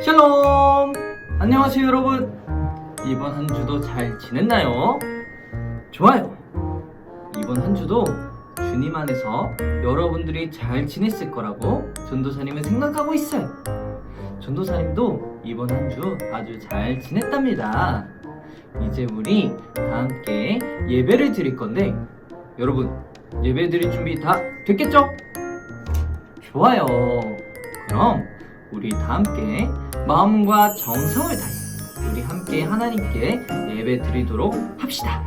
샬롬! 안녕하세요 여러분. 이번 한 주도 잘 지냈나요? 좋아요. 이번 한 주도 주님 안에서 여러분들이 잘 지냈을 거라고 전도사님은 생각하고 있어요. 전도사님도 이번 한 주 아주 잘 지냈답니다. 이제 우리 다 함께 예배를 드릴 건데 여러분 예배 드릴 준비 다 됐겠죠? 좋아요. 그럼 우리 다 함께 마음과 정성을 다해 우리 함께 하나님께 예배 드리도록 합시다.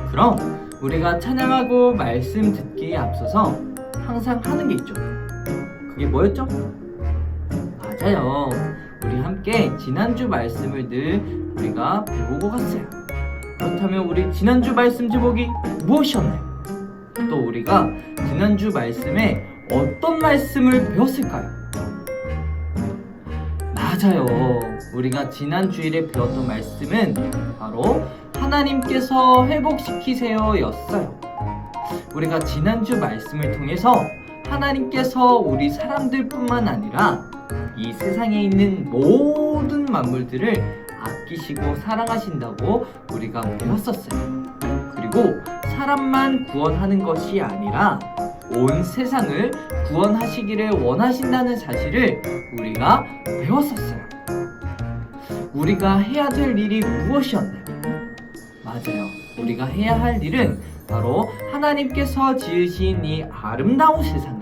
그럼 우리가 찬양하고 말씀 듣기에 앞서서 항상 하는 게 있죠. 그게 뭐였죠? 맞아요. 우리 함께 지난주 말씀을 늘 우리가 배우고 갔어요. 그렇다면 우리 지난주 말씀 제목이 무엇이었나요? 또 우리가 지난주 말씀에 어떤 말씀을 배웠을까요? 맞아요. 우리가 지난 주일에 배웠던 말씀은 바로 하나님께서 회복시키세요 였어요. 우리가 지난주 말씀을 통해서 하나님께서 우리 사람들뿐만 아니라 이 세상에 있는 모든 만물들을 아끼시고 사랑하신다고 우리가 배웠었어요. 그리고 사람만 구원하는 것이 아니라 온 세상을 구원하시기를 원하신다는 사실을 우리가 배웠었어요. 우리가 해야 될 일이 무엇이었나요? 맞아요. 우리가 해야 할 일은 바로 하나님께서 지으신 이 아름다운 세상을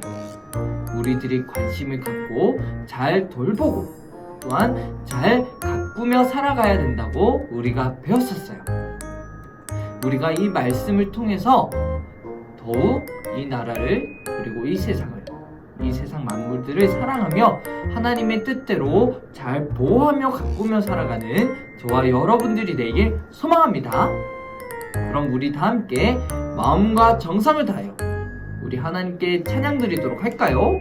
우리들이 관심을 갖고 잘 돌보고 또한 잘 가꾸며 살아가야 된다고 우리가 배웠었어요. 우리가 이 말씀을 통해서 더욱 이 나라를 그리고 이 세상을 이 세상 만물들을 사랑하며 하나님의 뜻대로 잘 보호하며 가꾸며 살아가는 저와 여러분들이 되길 소망합니다. 그럼 우리 다 함께 마음과 정성을 다하여 우리 하나님께 찬양 드리도록 할까요?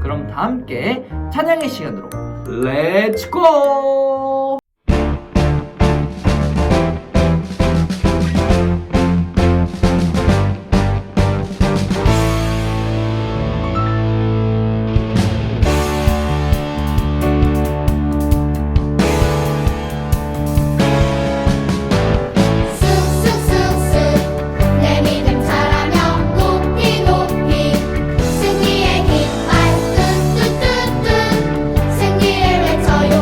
그럼 다 함께 찬양의 시간으로 렛츠고! 승리의 깃발 뚜뚜뚜뚜 승리를 외쳐요.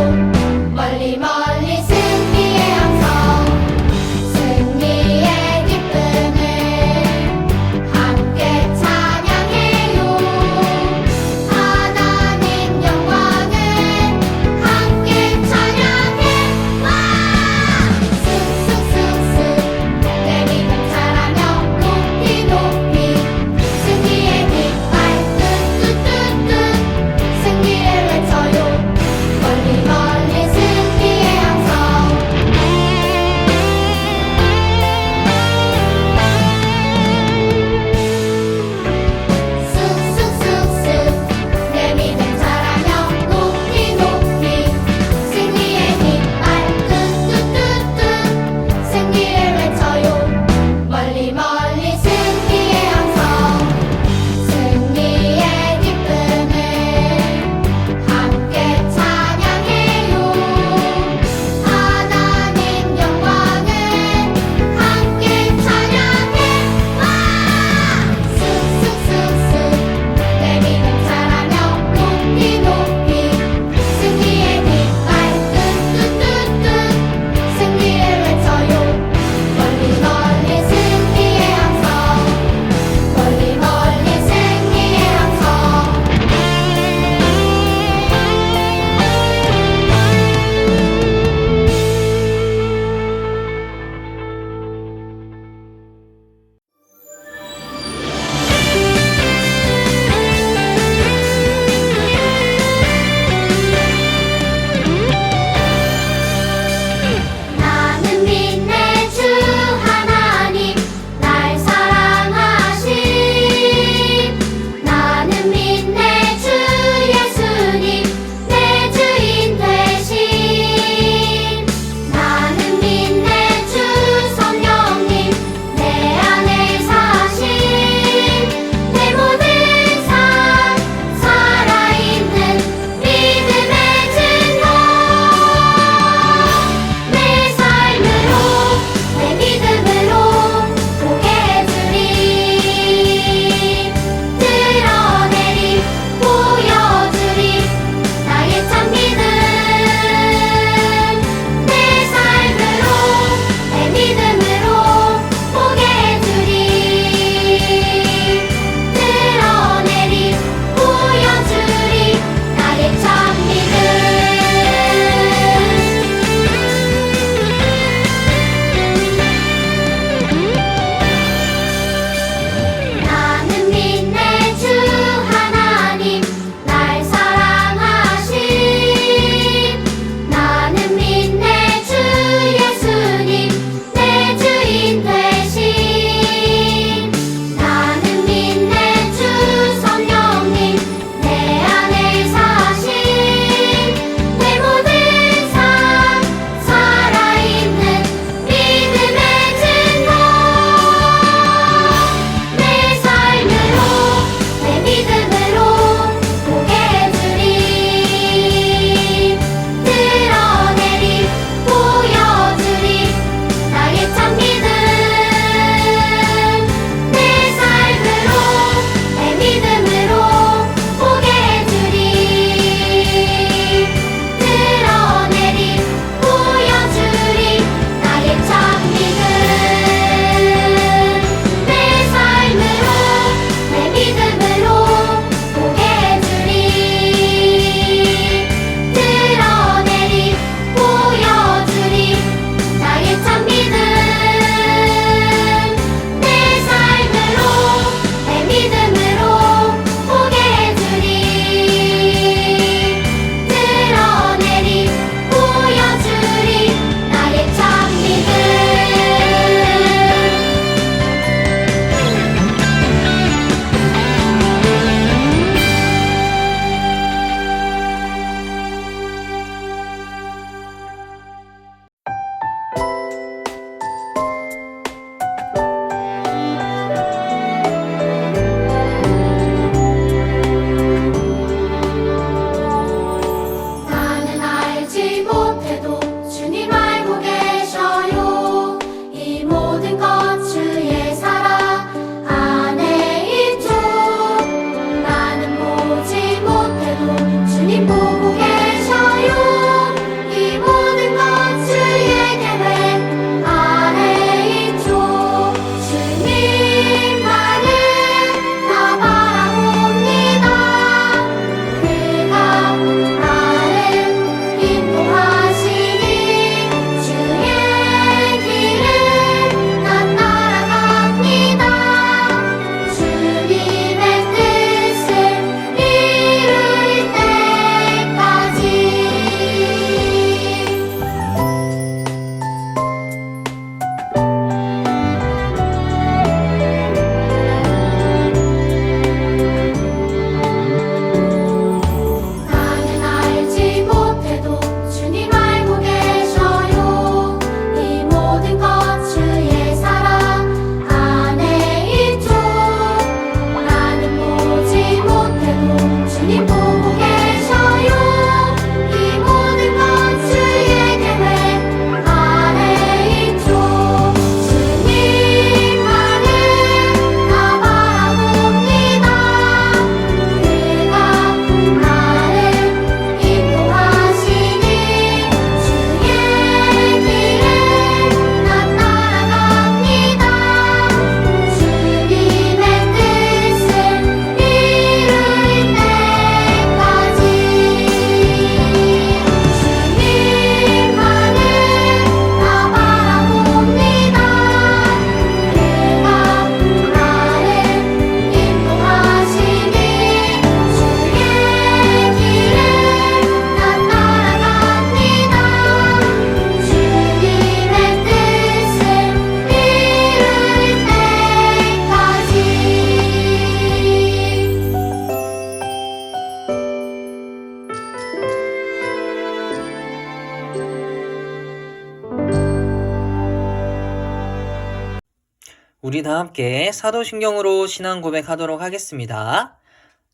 우리 다 함께 사도신경으로 신앙 고백하도록 하겠습니다.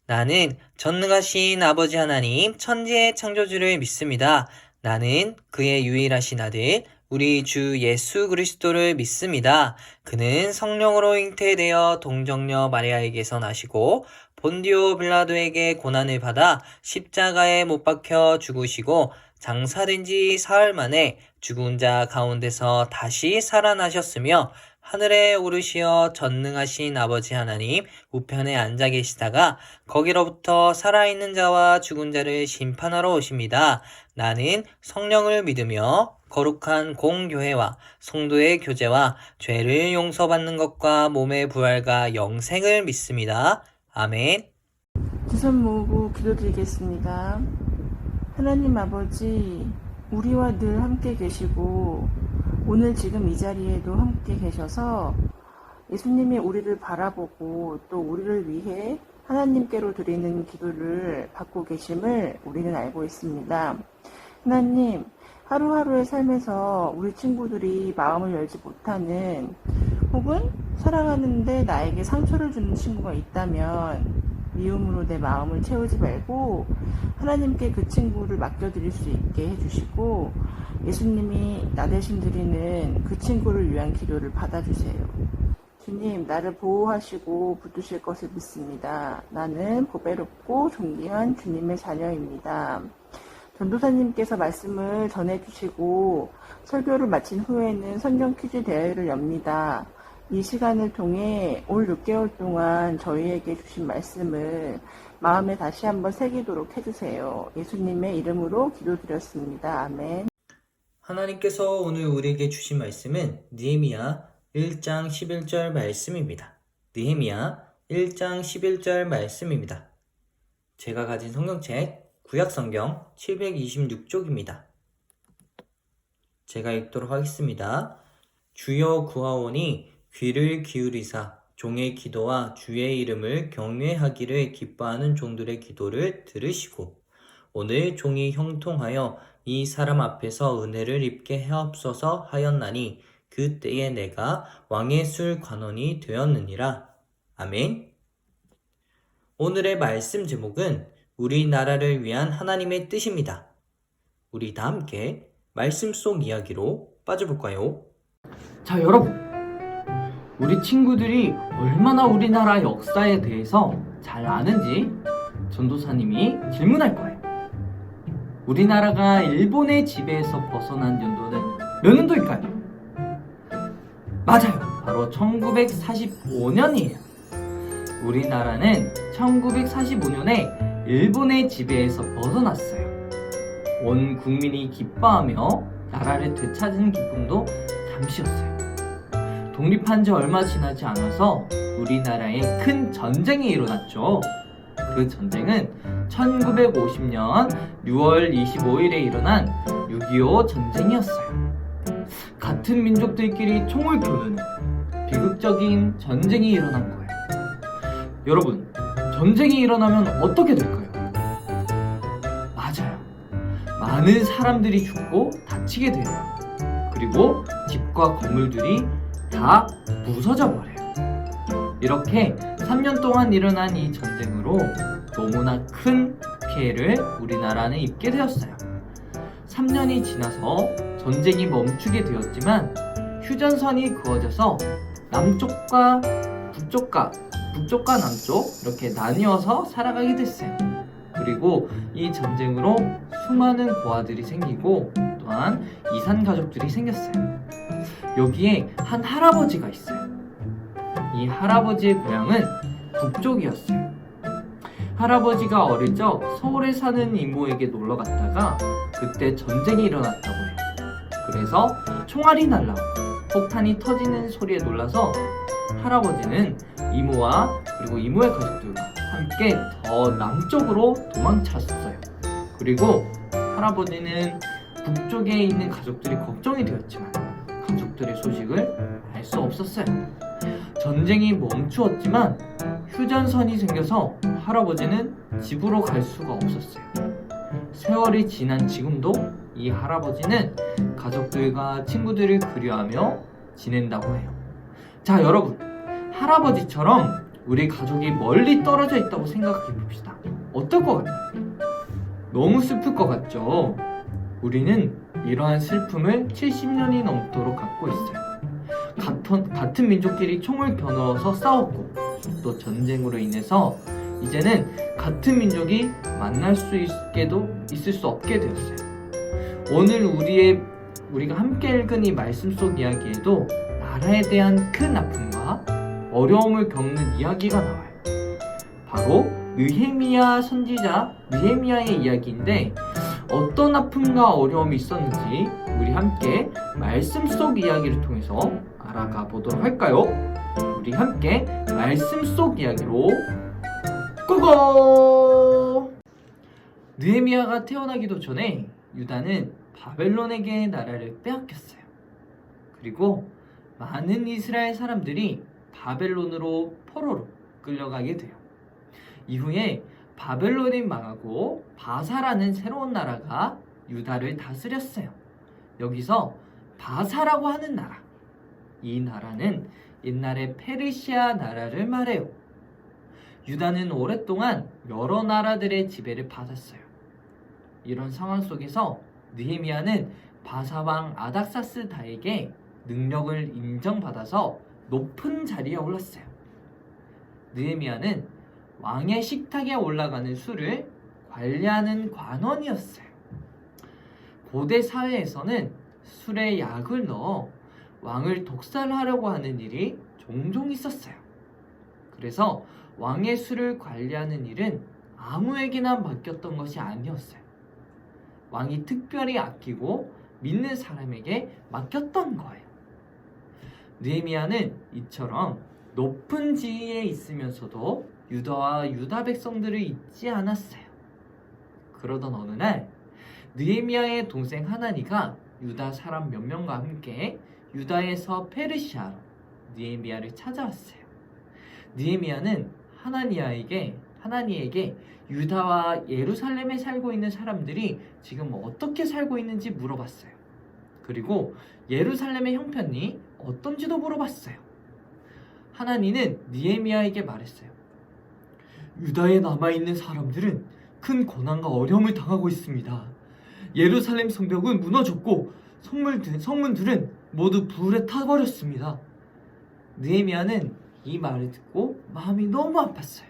나는 전능하신 아버지 하나님 천지의 창조주를 믿습니다. 나는 그의 유일하신 아들 우리 주 예수 그리스도를 믿습니다. 그는 성령으로 잉태되어 동정녀 마리아에게서 나시고 본디오 빌라도에게 고난을 받아 십자가에 못 박혀 죽으시고 장사된 지 사흘 만에 죽은 자 가운데서 다시 살아나셨으며 하늘에 오르시어 전능하신 아버지 하나님 우편에 앉아 계시다가 거기로부터 살아있는 자와 죽은 자를 심판하러 오십니다. 나는 성령을 믿으며 거룩한 공교회와 성도의 교제와 죄를 용서받는 것과 몸의 부활과 영생을 믿습니다. 아멘. 두 손 모으고 기도드리겠습니다. 하나님 아버지, 우리와 늘 함께 계시고 오늘 지금 이 자리에도 함께 계셔서 예수님이 우리를 바라보고 또 우리를 위해 하나님께로 드리는 기도를 받고 계심을 우리는 알고 있습니다. 하나님, 하루하루의 삶에서 우리 친구들이 마음을 열지 못하는 혹은 사랑하는데 나에게 상처를 주는 친구가 있다면 미움으로 내 마음을 채우지 말고 하나님께 그 친구를 맡겨드릴 수 있게 해주시고 예수님이 나 대신 드리는 그 친구를 위한 기도를 받아주세요. 주님, 나를 보호하시고 붙드실 것을 믿습니다. 나는 보배롭고 존귀한 주님의 자녀입니다. 전도사님께서 말씀을 전해주시고 설교를 마친 후에는 성경 퀴즈 대회를 엽니다. 이 시간을 통해 올 6개월 동안 저희에게 주신 말씀을 마음에 다시 한번 새기도록 해주세요. 예수님의 이름으로 기도드렸습니다. 아멘. 하나님께서 오늘 우리에게 주신 말씀은 느헤미야 1장 11절 말씀입니다. 느헤미야 1장 11절 말씀입니다. 제가 가진 성경책 구약성경 726쪽입니다. 제가 읽도록 하겠습니다. 주여 구하오니 귀를 기울이사 종의 기도와 주의 이름을 경외하기를 기뻐하는 종들의 기도를 들으시고 오늘 종이 형통하여 이 사람 앞에서 은혜를 입게 하옵소서 하였나니 그때에 내가 왕의 술 관원이 되었느니라. 아멘. 오늘의 말씀 제목은 우리나라를 위한 하나님의 뜻입니다. 우리 다 함께 말씀 속 이야기로 빠져볼까요? 자, 여러분. 우리 친구들이 얼마나 우리나라 역사에 대해서 잘 아는지 전도사님이 질문할 거예요. 우리나라가 일본의 지배에서 벗어난 연도는 몇 년도일까요? 맞아요. 바로 1945년이에요. 우리나라는 1945년에 일본의 지배에서 벗어났어요. 온 국민이 기뻐하며 나라를 되찾은 기쁨도 잠시였어요. 독립한 지 얼마 지나지 않아서 우리나라에 큰 전쟁이 일어났죠. 그 전쟁은 1950년 6월 25일에 일어난 6.25 전쟁이었어요. 같은 민족들끼리 총을 겨누는 비극적인 전쟁이 일어난 거예요. 여러분, 전쟁이 일어나면 어떻게 될까요? 맞아요. 많은 사람들이 죽고 다치게 돼요. 그리고 집과 건물들이 다 부서져 버려요. 이렇게 3년 동안 일어난 이 전쟁으로 너무나 큰 피해를 우리나라는 입게 되었어요. 3년이 지나서 전쟁이 멈추게 되었지만 휴전선이 그어져서 남쪽과 북쪽과 남쪽 이렇게 나뉘어서 살아가게 됐어요. 그리고 이 전쟁으로 수많은 고아들이 생기고 또한 이산 가족들이 생겼어요. 여기에 한 할아버지가 있어요. 이 할아버지의 고향은 북쪽이었어요. 할아버지가 어릴 적 서울에 사는 이모에게 놀러 갔다가 그때 전쟁이 일어났다고 해요. 그래서 총알이 날라오고 폭탄이 터지는 소리에 놀라서 할아버지는 이모와 그리고 이모의 가족들과 함께 더 남쪽으로 도망쳤어요. 그리고 할아버지는 북쪽에 있는 가족들이 걱정이 되었지만 가족들의 소식을 알 수 없었어요. 전쟁이 멈추었지만 휴전선이 생겨서 할아버지는 집으로 갈 수가 없었어요. 세월이 지난 지금도 이 할아버지는 가족들과 친구들을 그리워하며 지낸다고 해요. 자, 여러분, 할아버지처럼 우리 가족이 멀리 떨어져 있다고 생각해 봅시다. 어떨 것 같나요? 너무 슬플 것 같죠? 우리는 이러한 슬픔을 70년이 넘도록 갖고 있어요. 같은 민족끼리 총을 겨누어서 싸웠고 또 전쟁으로 인해서 이제는 같은 민족이 만날 수 있을 수 없게 되었어요. 오늘 우리가 함께 읽은 이 말씀 속 이야기에도 나라에 대한 큰 아픔과 어려움을 겪는 이야기가 나와요. 바로 느헤미야 선지자 느헤미야의 이야기인데 어떤 아픔과 어려움이 있었는지 우리 함께 말씀 속 이야기를 통해서 알아가 보도록 할까요? 우리 함께 말씀 속 이야기로 고고! 느헤미야가 태어나기도 전에 유다는 바벨론에게 나라를 빼앗겼어요. 그리고 많은 이스라엘 사람들이 바벨론으로 포로로 끌려가게 돼요. 이후에 바벨론이 망하고 바사라는 새로운 나라가 유다를 다스렸어요. 여기서 바사라고 하는 나라, 이 나라는 옛날에 페르시아 나라를 말해요. 유다는 오랫동안 여러 나라들의 지배를 받았어요. 이런 상황 속에서 느헤미야는 바사왕 아닥사스다에게 능력을 인정받아서 높은 자리에 올랐어요. 느헤미야는 왕의 식탁에 올라가는 술을 관리하는 관원이었어요. 고대 사회에서는 술에 약을 넣어 왕을 독살하려고 하는 일이 종종 있었어요. 그래서 왕의 술을 관리하는 일은 아무에게나 맡겼던 것이 아니었어요. 왕이 특별히 아끼고 믿는 사람에게 맡겼던 거예요. 느헤미야는 이처럼 높은 지위에 있으면서도 유다와 유다 백성들을 잊지 않았어요. 그러던 어느 날 느헤미야의 동생 하나니가 유다 사람 몇 명과 함께 유다에서 페르시아로 느헤미야를 찾아왔어요. 느헤미야는 하나니에게 유다와 예루살렘에 살고 있는 사람들이 지금 어떻게 살고 있는지 물어봤어요. 그리고 예루살렘의 형편이 어떤지도 물어봤어요. 하나니는 느헤미야에게 말했어요. 유다에 남아있는 사람들은 큰 고난과 어려움을 당하고 있습니다. 예루살렘 성벽은 무너졌고 성문들은 모두 불에 타버렸습니다. 느헤미야는 이 말을 듣고 마음이 너무 아팠어요.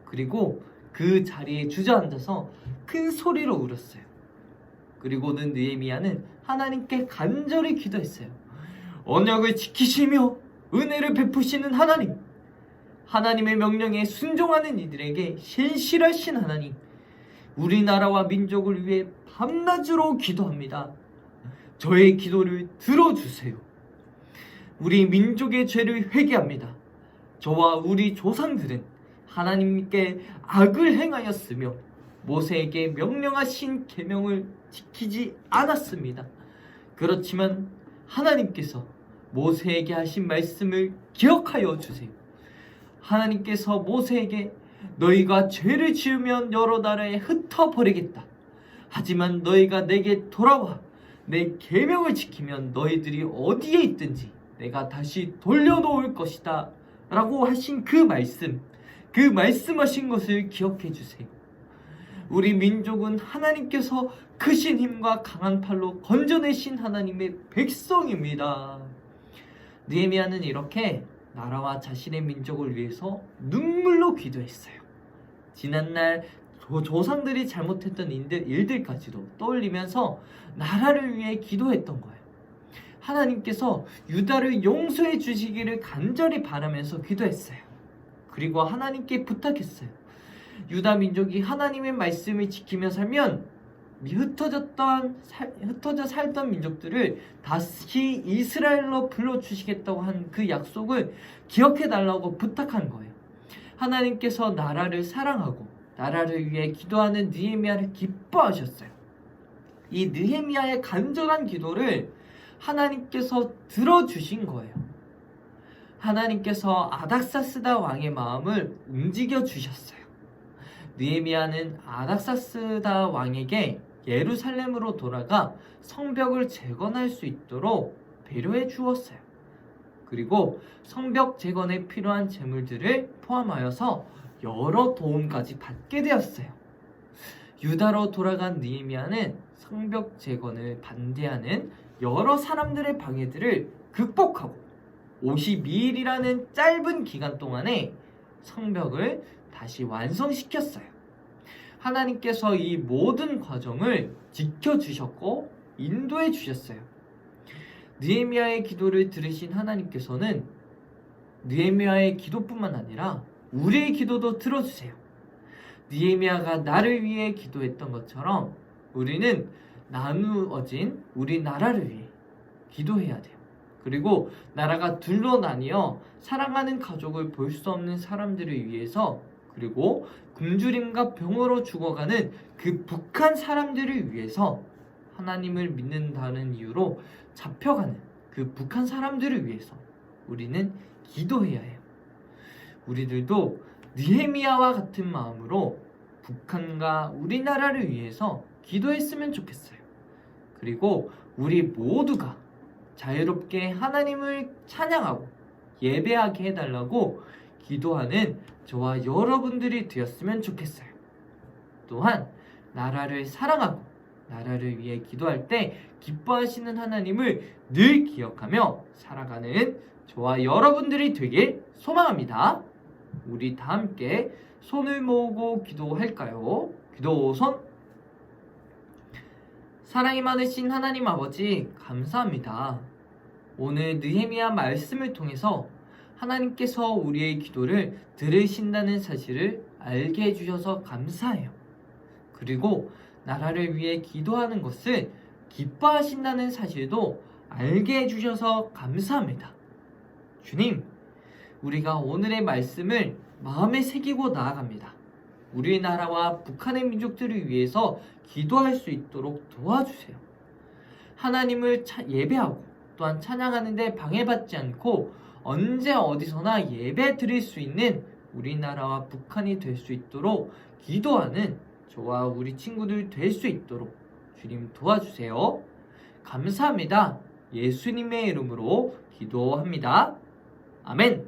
그리고 그 자리에 주저앉아서 큰 소리로 울었어요. 그리고는 느헤미야는 하나님께 간절히 기도했어요. 언약을 지키시며 은혜를 베푸시는 하나님, 하나님의 명령에 순종하는 이들에게 신실하신 하나님, 우리나라와 민족을 위해 밤낮으로 기도합니다. 저의 기도를 들어주세요. 우리 민족의 죄를 회개합니다. 저와 우리 조상들은 하나님께 악을 행하였으며 모세에게 명령하신 계명을 지키지 않았습니다. 그렇지만 하나님께서 모세에게 하신 말씀을 기억하여 주세요. 하나님께서 모세에게 너희가 죄를 지으면 여러 나라에 흩어버리겠다. 하지만 너희가 내게 돌아와 내 계명을 지키면 너희들이 어디에 있든지 내가 다시 돌려놓을 것이다 라고 하신 그 말씀하신 것을 기억해 주세요. 우리 민족은 하나님께서 크신 힘과 강한 팔로 건져내신 하나님의 백성입니다. 느헤미야는 이렇게 나라와 자신의 민족을 위해서 눈물로 기도했어요. 지난날 조상들이 잘못했던 일들까지도 떠올리면서 나라를 위해 기도했던 거예요. 하나님께서 유다를 용서해 주시기를 간절히 바라면서 기도했어요. 그리고 하나님께 부탁했어요. 유다 민족이 하나님의 말씀을 지키며 살면 흩어져 살던 민족들을 다시 이스라엘로 불러주시겠다고 한 그 약속을 기억해달라고 부탁한 거예요. 하나님께서 나라를 사랑하고 나라를 위해 기도하는 느헤미야를 기뻐하셨어요. 이 느헤미야의 간절한 기도를 하나님께서 들어주신 거예요. 하나님께서 아닥사스다 왕의 마음을 움직여 주셨어요. 느헤미야는 아닥사스다 왕에게 예루살렘으로 돌아가 성벽을 재건할 수 있도록 배려해 주었어요. 그리고 성벽 재건에 필요한 재물들을 포함하여서 여러 도움까지 받게 되었어요. 유다로 돌아간 느헤미야는 성벽 재건을 반대하는 여러 사람들의 방해들을 극복하고 52일이라는 짧은 기간 동안에 성벽을 다시 완성시켰어요. 하나님께서 이 모든 과정을 지켜주셨고 인도해 주셨어요. 느헤미야의 기도를 들으신 하나님께서는 느헤미야의 기도뿐만 아니라 우리의 기도도 들어주세요. 느헤미야가 나를 위해 기도했던 것처럼 우리는 나누어진 우리 나라를 위해 기도해야 돼요. 그리고 나라가 둘로 나뉘어 사랑하는 가족을 볼 수 없는 사람들을 위해서, 그리고 굶주림과 병으로 죽어가는 그 북한 사람들을 위해서, 하나님을 믿는다는 이유로 잡혀가는 그 북한 사람들을 위해서 우리는 기도해야 해요. 우리들도 느헤미야와 같은 마음으로 북한과 우리나라를 위해서 기도했으면 좋겠어요. 그리고 우리 모두가 자유롭게 하나님을 찬양하고 예배하게 해달라고 기도하는 저와 여러분들이 되었으면 좋겠어요. 또한 나라를 사랑하고 나라를 위해 기도할 때 기뻐하시는 하나님을 늘 기억하며 살아가는 저와 여러분들이 되길 소망합니다. 우리 다 함께 손을 모으고 기도할까요? 기도손. 사랑이 많으신 하나님 아버지, 감사합니다. 오늘 느헤미야 말씀을 통해서 하나님께서 우리의 기도를 들으신다는 사실을 알게 해주셔서 감사해요. 그리고 나라를 위해 기도하는 것을 기뻐하신다는 사실도 알게 해주셔서 감사합니다. 주님, 우리가 오늘의 말씀을 마음에 새기고 나아갑니다. 우리나라와 북한의 민족들을 위해서 기도할 수 있도록 도와주세요. 하나님을 예배하고 또한 찬양하는 데 방해받지 않고 언제 어디서나 예배 드릴 수 있는 우리나라와 북한이 될 수 있도록 기도하는 저와 우리 친구들 될 수 있도록 주님 도와주세요. 감사합니다. 예수님의 이름으로 기도합니다. 아멘.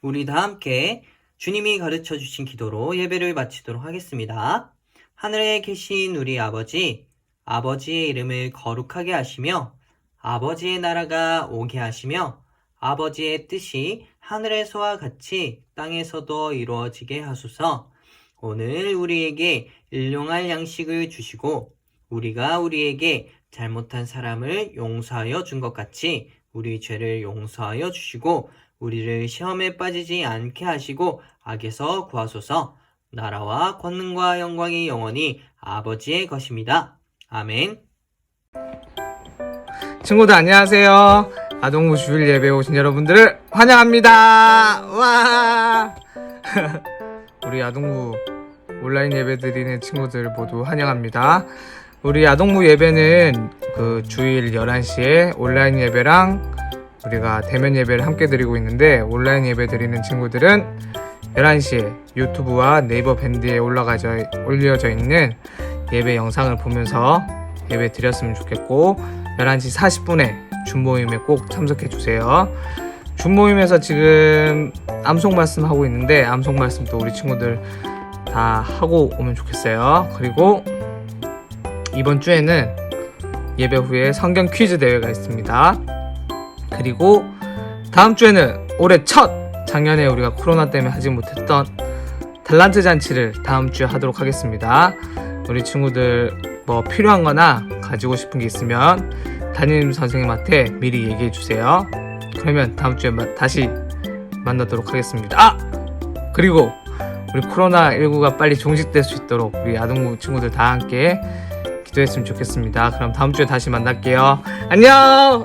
우리 다 함께 주님이 가르쳐 주신 기도로 예배를 마치도록 하겠습니다. 하늘에 계신 우리 아버지, 아버지의 이름을 거룩하게 하시며 아버지의 나라가 오게 하시며 아버지의 뜻이 하늘에서와 같이 땅에서도 이루어지게 하소서. 오늘 우리에게 일용할 양식을 주시고 우리가 우리에게 잘못한 사람을 용서하여 준 것 같이 우리 죄를 용서하여 주시고 우리를 시험에 빠지지 않게 하시고 악에서 구하소서. 나라와 권능과 영광이 영원히 아버지의 것입니다. 아멘. 친구들 안녕하세요. 아동부 주일 예배에 오신 여러분들을 환영합니다. 와! 우리 아동부 온라인 예배 드리는 친구들 모두 환영합니다. 우리 아동부 예배는 그 주일 11시에 온라인 예배랑 우리가 대면 예배를 함께 드리고 있는데, 온라인 예배 드리는 친구들은 11시에 유튜브와 네이버 밴드에 올려져 있는 예배 영상을 보면서 예배 드렸으면 좋겠고, 11시 40분에 줌 모임에 꼭 참석해 주세요. 줌 모임에서 지금 암송 말씀 하고 있는데 암송 말씀도 우리 친구들 다 하고 오면 좋겠어요. 그리고 이번 주에는 예배 후에 성경 퀴즈 대회가 있습니다. 그리고 다음 주에는 올해 작년에 우리가 코로나 때문에 하지 못했던 달란트 잔치를 다음 주에 하도록 하겠습니다. 우리 친구들 뭐 필요한 거나 가지고 싶은 게 있으면 담임 선생님한테 미리 얘기해 주세요. 그러면 다음 주에 다시 만나도록 하겠습니다. 그리고 우리 코로나19가 빨리 종식될 수 있도록 우리 아동부 친구들 다 함께 기도했으면 좋겠습니다. 그럼 다음 주에 다시 만날게요. 안녕.